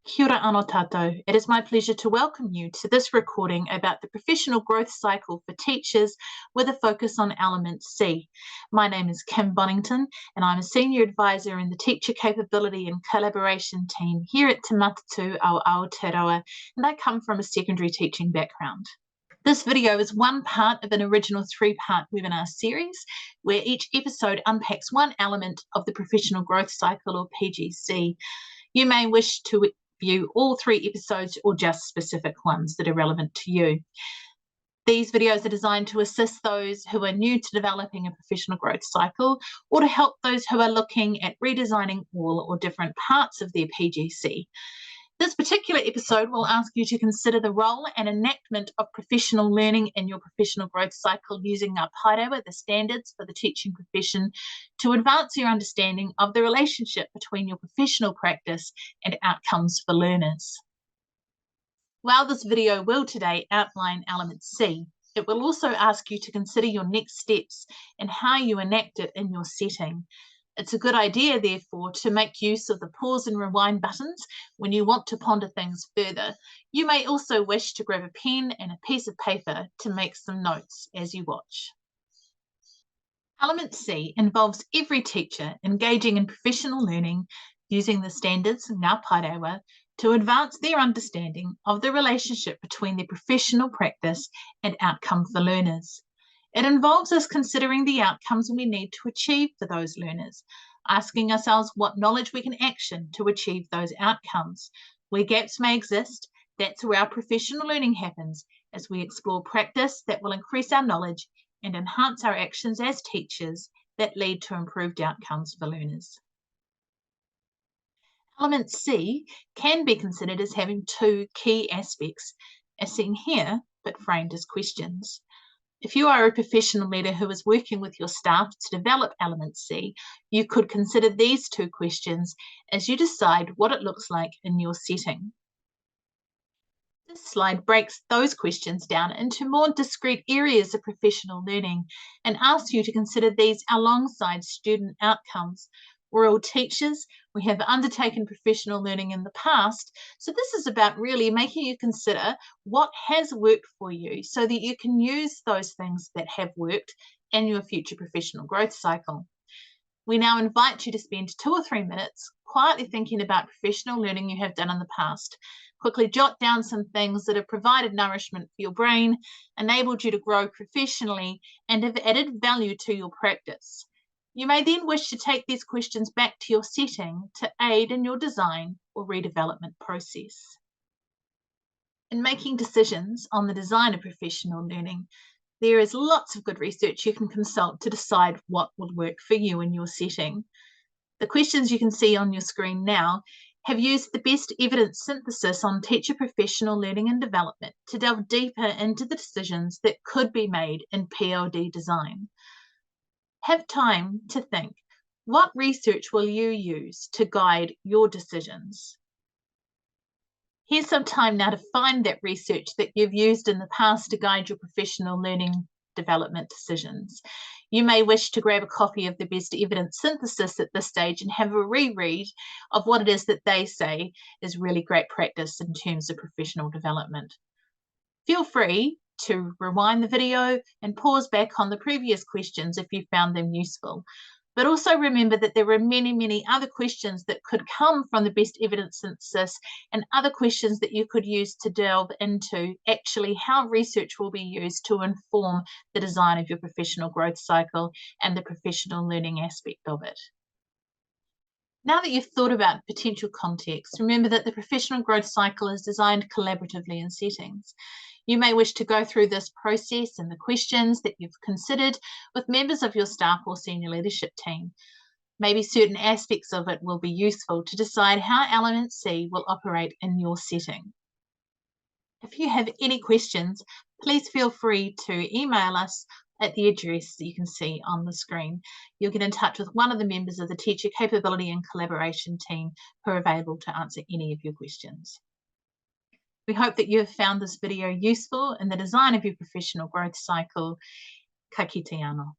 Kia ora anō tātou. It is my pleasure to welcome you to this recording about the professional growth cycle for teachers with a focus on element C. My name is Kim Bonington and I'm a senior advisor in the teacher capability and collaboration team here at Te Matatu o Aotearoa, and I come from a secondary teaching background. This video is one part of an original three-part webinar series where each episode unpacks one element of the professional growth cycle, or PGC. You may wish to view all three episodes or just specific ones that are relevant to you. These videos are designed to assist those who are new to developing a professional growth cycle, or to help those who are looking at redesigning all or different parts of their PGC. This particular episode will ask you to consider the role and enactment of professional learning in your professional growth cycle using ngā paerewa, the standards for the teaching profession, to advance your understanding of the relationship between your professional practice and outcomes for learners. While this video will today outline element C, it will also ask you to consider your next steps and how you enact it in your setting. It's a good idea, therefore, to make use of the pause and rewind buttons when you want to ponder things further. You may also wish to grab a pen and a piece of paper to make some notes as you watch. Element C involves every teacher engaging in professional learning using the standards, ngā paerewa, to advance their understanding of the relationship between their professional practice and outcome for learners. It involves us considering the outcomes we need to achieve for those learners, asking ourselves what knowledge we can action to achieve those outcomes. Where gaps may exist, that's where our professional learning happens, as we explore practice that will increase our knowledge and enhance our actions as teachers that lead to improved outcomes for learners. Element C can be considered as having two key aspects, as seen here, but framed as questions. If you are a professional leader who is working with your staff to develop element C, you could consider these two questions as you decide what it looks like in your setting. This slide breaks those questions down into more discrete areas of professional learning and asks you to consider these alongside student outcomes. We're all teachers, we have undertaken professional learning in the past, so this is about really making you consider what has worked for you so that you can use those things that have worked in your future professional growth cycle. We now invite you to spend 2 or 3 minutes quietly thinking about professional learning you have done in the past. Quickly jot down some things that have provided nourishment for your brain, enabled you to grow professionally, and have added value to your practice. You may then wish to take these questions back to your setting to aid in your design or redevelopment process. In making decisions on the design of professional learning, there is lots of good research you can consult to decide what will work for you in your setting. The questions you can see on your screen now have used the best evidence synthesis on teacher professional learning and development to delve deeper into the decisions that could be made in PLD design. Have time to think, what research will you use to guide your decisions? Here's some time now to find that research that you've used in the past to guide your professional learning development decisions. You may wish to grab a copy of the best evidence synthesis at this stage and have a reread of what it is that they say is really great practice in terms of professional development. Feel free to rewind the video and pause back on the previous questions if you found them useful. But also remember that there are many other questions that could come from the best evidence synthesis and other questions that you could use to delve into actually how research will be used to inform the design of your professional growth cycle and the professional learning aspect of it. Now that you've thought about potential context, remember that the professional growth cycle is designed collaboratively in settings. You may wish to go through this process and the questions that you've considered with members of your staff or senior leadership team. Maybe certain aspects of it will be useful to decide how element C will operate in your setting. If you have any questions, please feel free to email us at the address that you can see on the screen. You'll get in touch with one of the members of the Teacher Capability and Collaboration team who are available to answer any of your questions. We hope that you have found this video useful in the design of your professional growth cycle. Ka kite anō.